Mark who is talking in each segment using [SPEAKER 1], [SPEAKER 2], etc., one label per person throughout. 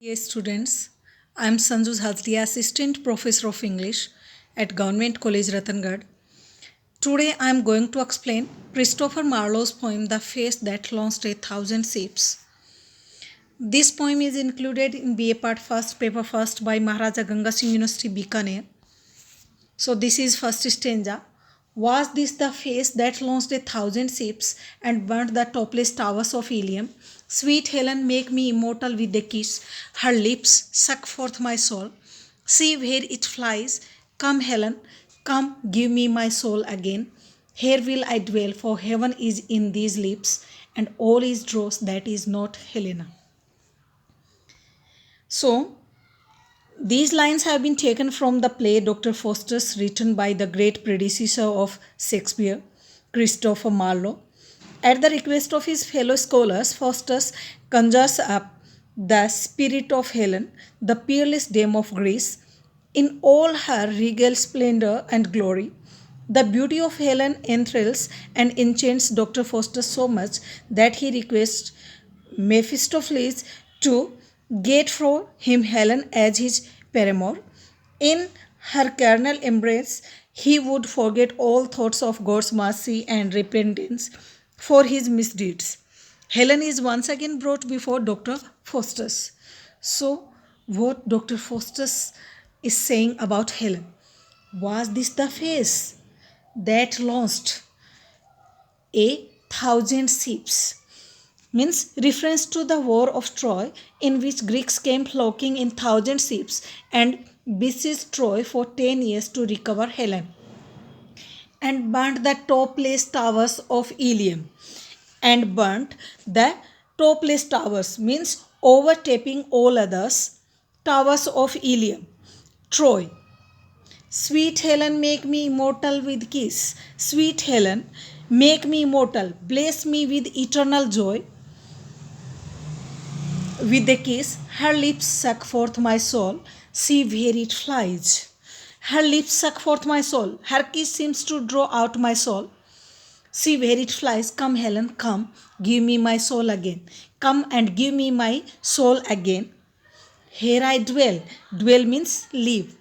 [SPEAKER 1] Yes, students, I am Sanju Hazria, Assistant Professor of English at Government College Ratangad. Today I am going to explain Christopher Marlowe's poem The Face That Launched a Thousand Ships. This poem is included in BA Part First, Paper First by Maharaja Ganga Singh University, Bikaner. So this is first stanza. Was this the face that launched a thousand ships and burnt the topless towers of Ilium? Sweet Helen, make me immortal with a kiss. Her lips suck forth my soul. See where it flies. Come, Helen, come, give me my soul again. Here will I dwell, for heaven is in these lips, and all is dross that is not Helena. So, these lines have been taken from the play Dr. Faustus, written by the great predecessor of Shakespeare, Christopher Marlowe. At the request of his fellow scholars, Faustus conjures up the spirit of Helen, the peerless dame of Greece, in all her regal splendor and glory. The beauty of Helen enthralls and enchants Dr. Faustus so much that he requests Mephistopheles to get for him Helen as his paramour. In her carnal embrace, he would forget all thoughts of God's mercy and repentance for his misdeeds. Helen is once again brought before Dr. Faustus. So, what Dr. Faustus is saying about Helen? Was this the face that launched a thousand ships? Means reference to the war of Troy, in which Greeks came flocking in thousand ships and besieged Troy for 10 years to recover Helen, and burnt the topless towers of Ilium. And burnt the topless towers means overtapping all others, towers of Ilium, Troy. Sweet Helen, make me immortal with kiss. Sweet Helen, make me immortal. Bless me with eternal joy. With a kiss, her lips suck forth my soul. See where it flies. Her lips suck forth my soul. Her kiss seems to draw out my soul. See where it flies. Come, Helen, come. Give me my soul again. Come and give me my soul again. Here I dwell. Dwell means live.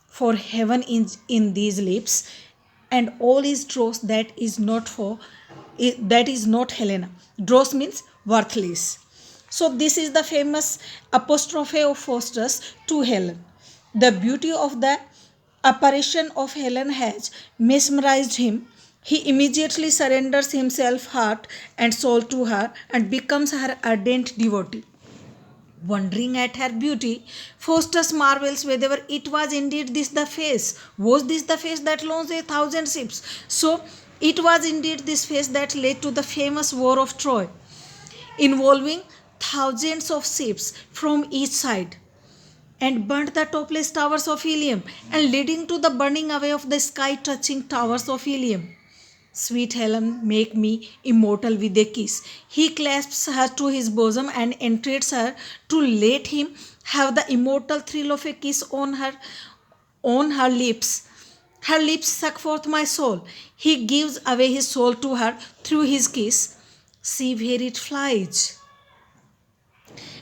[SPEAKER 1] For heaven is in these lips, and all is dross that is not Helena. Dross means worthless. So this is the famous apostrophe of Faustus to Helen. The beauty of the apparition of Helen has mesmerized him. He immediately surrenders himself heart and soul to her and becomes her ardent devotee. Wondering at her beauty, Faustus marvels whether it was indeed this the face. Was this the face that launched a thousand ships? So it was indeed this face that led to the famous war of Troy, involving thousands of ships from each side, and burnt the topless towers of Ilium, and leading to the burning away of the sky touching towers of Ilium. Sweet Helen, make me immortal with a kiss. He clasps her to his bosom and entreats her to let him have the immortal thrill of a kiss on her lips. Her lips suck forth my soul. He gives away his soul to her through his kiss. See where it flies.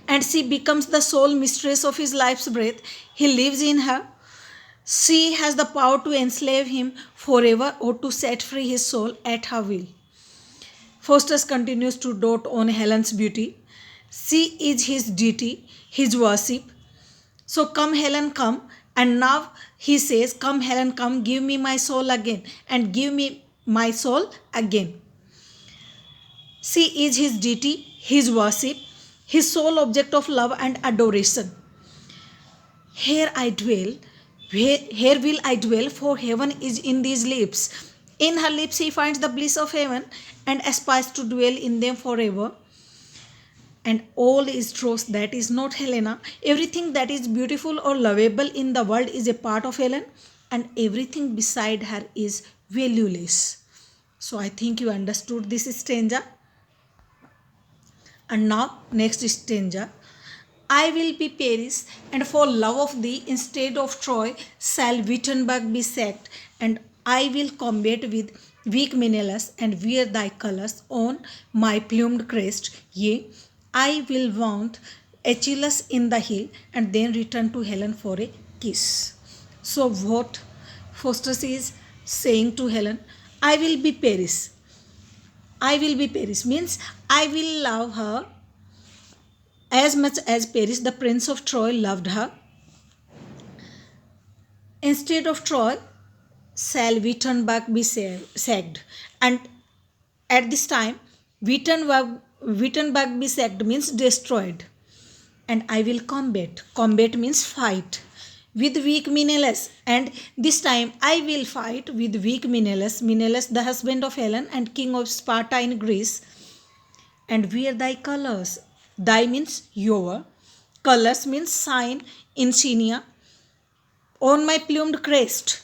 [SPEAKER 1] And she becomes the sole mistress of his life's breath. He lives in her. She has the power to enslave him forever or to set free his soul at her will. Faustus continues to dote on Helen's beauty. She is his deity, his worship. So come, Helen, come. And now he says, come, Helen, come, give me my soul again, and give me my soul again. She is his deity, his worship, his sole object of love and adoration. Here I dwell, here will I dwell, for heaven is in these lips. In her lips he finds the bliss of heaven and aspires to dwell in them forever. And all is dross that is not Helena. Everything that is beautiful or lovable in the world is a part of Helen, and everything beside her is valueless. So I think you understood this stanza. And now, next stanza. I will be Paris, and for love of thee, instead of Troy, shall Wittenberg be sacked, and I will combat with weak Menelaus, and wear thy colours on my plumed crest. Yea, I will vaunt Achilles in the hill and then returned to Helen for a kiss. So what Faustus is saying to Helen, I will be Paris. I will be Paris means I will love her as much as Paris, the prince of Troy, loved her. Instead of Troy, shall Wittenberg be sacked. And at this time, Wittenberg be sacked means destroyed. And I will combat. Combat means fight with weak Menelaus. And this time I will fight with weak Menelaus. Menelaus, the husband of Helen and king of Sparta in Greece. And wear thy colors. Thy means your. Colors means sign, insignia. On my plumed crest.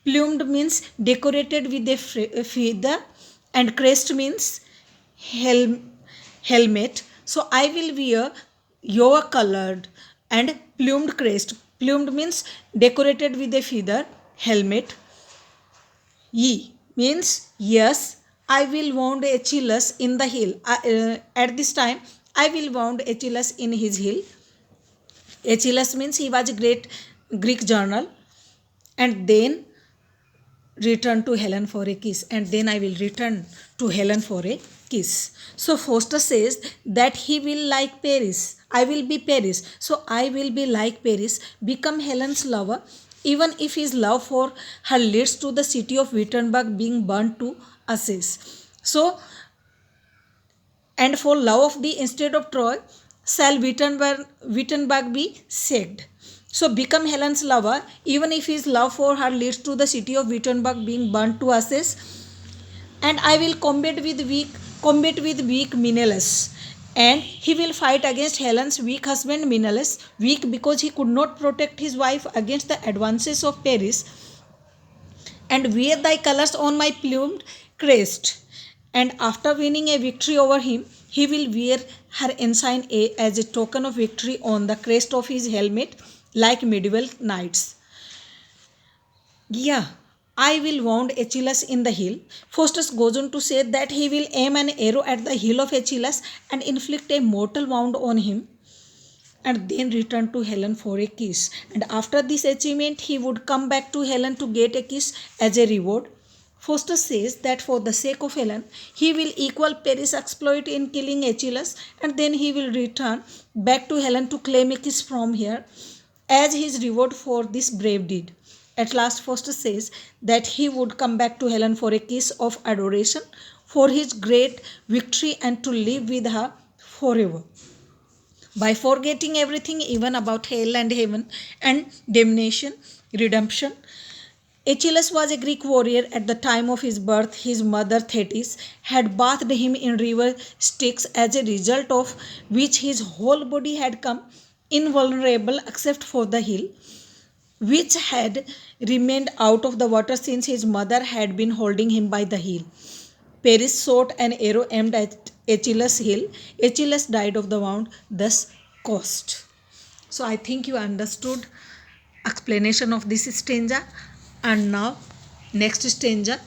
[SPEAKER 1] Plumed means decorated with a feather. And crest means helmet. So I will wear your colored and plumed crest. Plumed means decorated with a feather, helmet. Ye means yes, I will wound Achilles in the hill. At this time, I will wound Achilles in his hill. Achilles means he was a great Greek general. And then return to Helen for a kiss. And then I will return to Helen for a kiss. So Faustus says that he will like Paris. I will be Paris. So I will be like Paris, become Helen's lover, even if his love for her leads to the city of Wittenberg being burnt to ashes. So, and for love of thee instead of Troy, shall Wittenberg be sacked. So become Helen's lover, even if his love for her leads to the city of Wittenberg being burnt to ashes. And I will combat with weak Menelaus. And he will fight against Helen's weak husband Menelaus, weak because he could not protect his wife against the advances of Paris. And wear thy colors on my plumed crest. And after winning a victory over him, he will wear her ensign as a token of victory on the crest of his helmet, like medieval knights. Yeah, I will wound Achilles in the heel. Faustus goes on to say that he will aim an arrow at the heel of Achilles and inflict a mortal wound on him, and then return to Helen for a kiss. And after this achievement, he would come back to Helen to get a kiss as a reward. Faustus says that for the sake of Helen, he will equal Paris' exploit in killing Achilles, and then he will return back to Helen to claim a kiss from her as his reward for this brave deed. At last, Faustus says that he would come back to Helen for a kiss of adoration for his great victory and to live with her forever. By forgetting everything, even about hell and heaven and damnation, redemption. Achilles was a Greek warrior at the time of his birth. His mother Thetis had bathed him in river Styx, as a result of which his whole body had come invulnerable except for the heel, which had remained out of the water since his mother had been holding him by the heel. Paris shot an arrow aimed at Achilles' heel. Achilles died of the wound thus caused. So I think you understood explanation of this stanza. And now next stanza.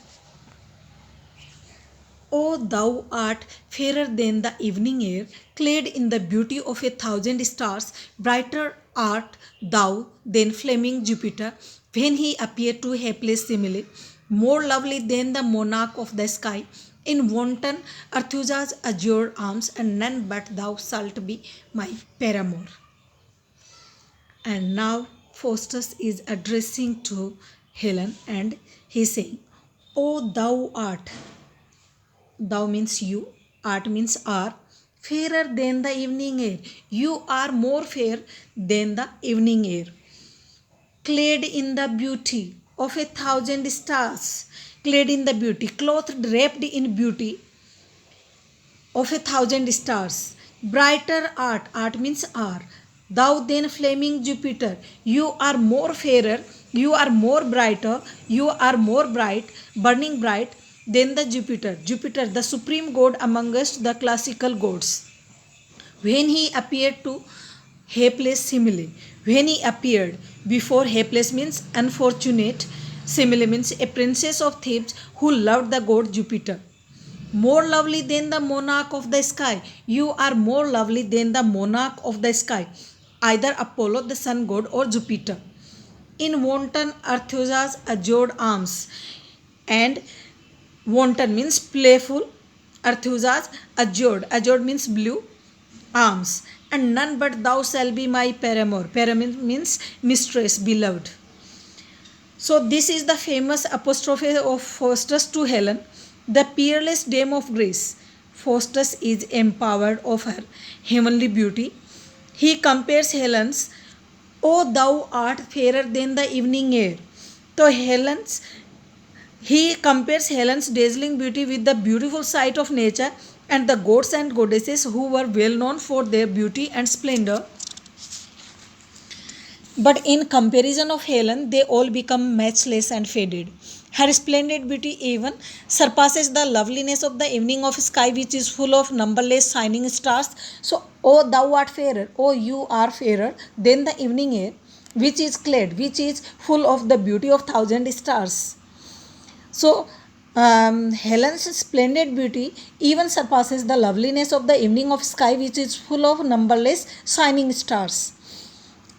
[SPEAKER 1] O thou art fairer than the evening air, clad in the beauty of 1,000 stars, brighter art thou than flaming Jupiter, when he appeared to hapless Semele, more lovely than the monarch of the sky, in wanton Arthusa's azure arms, and none but thou shalt be my paramour. And now Faustus is addressing to Helen, and he is saying, O thou art. Thou means you, art means are, fairer than the evening air. You are more fair than the evening air. Clad in the beauty of 1,000 stars, clad in the beauty, clothed, wrapped in beauty of 1,000 stars. Brighter art, art means are. Thou then flaming Jupiter, you are more fairer, you are more brighter, you are more bright, burning bright than the Jupiter. Jupiter, the supreme god amongst the classical gods. When he appeared to hapless Semele, when he appeared before hapless means unfortunate, Semele means a princess of Thebes who loved the god Jupiter. More lovely than the monarch of the sky. You are more lovely than the monarch of the sky, either Apollo, the sun god, or Jupiter. In wanton Arthusa's adored arms, and wanton means playful, Arthusa's adored means blue, arms, and none but thou shall be my paramour. Paramour means mistress, beloved. So this is the famous apostrophe of Faustus to Helen, the peerless dame of Greece. Faustus is empowered of her heavenly beauty. He compares Helen's, "O thou art fairer than the evening air." So he compares Helen's dazzling beauty with the beautiful sight of nature and the gods and goddesses who were well known for their beauty and splendor. But in comparison of Helen, they all become matchless and faded. Her splendid beauty even surpasses the loveliness of the evening of sky, which is full of numberless shining stars. So, O thou art fairer, O you are fairer than the evening air, which is clad, which is full of the beauty of thousand stars. So, Helen's splendid beauty even surpasses the loveliness of the evening of sky, which is full of numberless shining stars.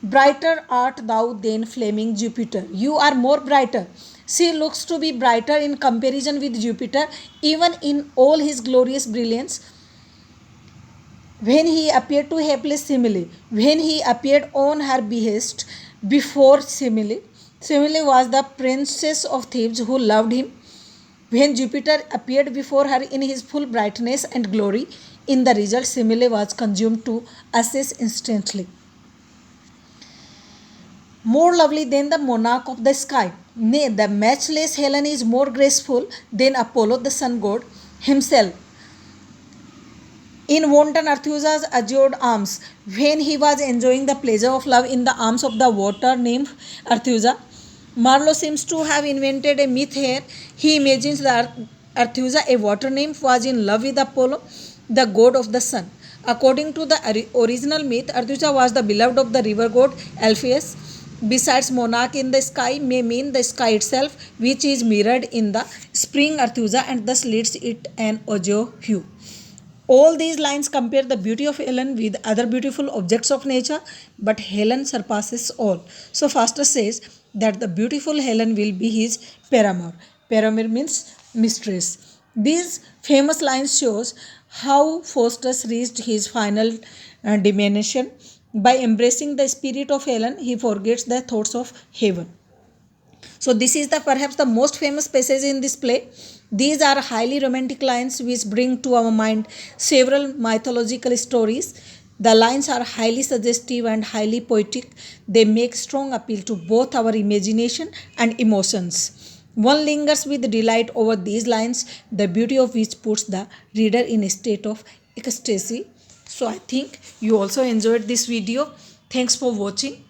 [SPEAKER 1] Brighter art thou than flaming Jupiter. You are more brighter. She looks to be brighter in comparison with Jupiter, even in all his glorious brilliance. When he appeared to hapless Semele, when he appeared on her behest before Semele, Semele was the princess of Thebes who loved him. When Jupiter appeared before her in his full brightness and glory, in the result Semele was consumed to ashes instantly. More lovely than the monarch of the sky. Nay, the matchless Helen is more graceful than Apollo, the sun god, himself. In wanton Arthusa's adored arms, when he was enjoying the pleasure of love in the arms of the water nymph Arthusa, Marlowe seems to have invented a myth here. He imagines that Arthusa, a water nymph, was in love with Apollo, the god of the sun. According to the original myth, Arthusa was the beloved of the river god Alpheus. Besides, monarch in the sky may mean the sky itself, which is mirrored in the spring Arthusa and thus leads it an azure hue. All these lines compare the beauty of Helen with other beautiful objects of nature, but Helen surpasses all. So Faustus says that the beautiful Helen will be his paramour. Paramour means mistress. These famous lines shows how Faustus reached his final diminution. By embracing the spirit of Helen, he forgets the thoughts of heaven. So this is the perhaps the most famous passage in this play. These are highly romantic lines which bring to our mind several mythological stories. The lines are highly suggestive and highly poetic. They make strong appeal to both our imagination and emotions. One lingers with delight over these lines, the beauty of which puts the reader in a state of ecstasy. So I think you also enjoyed this video. Thanks for watching.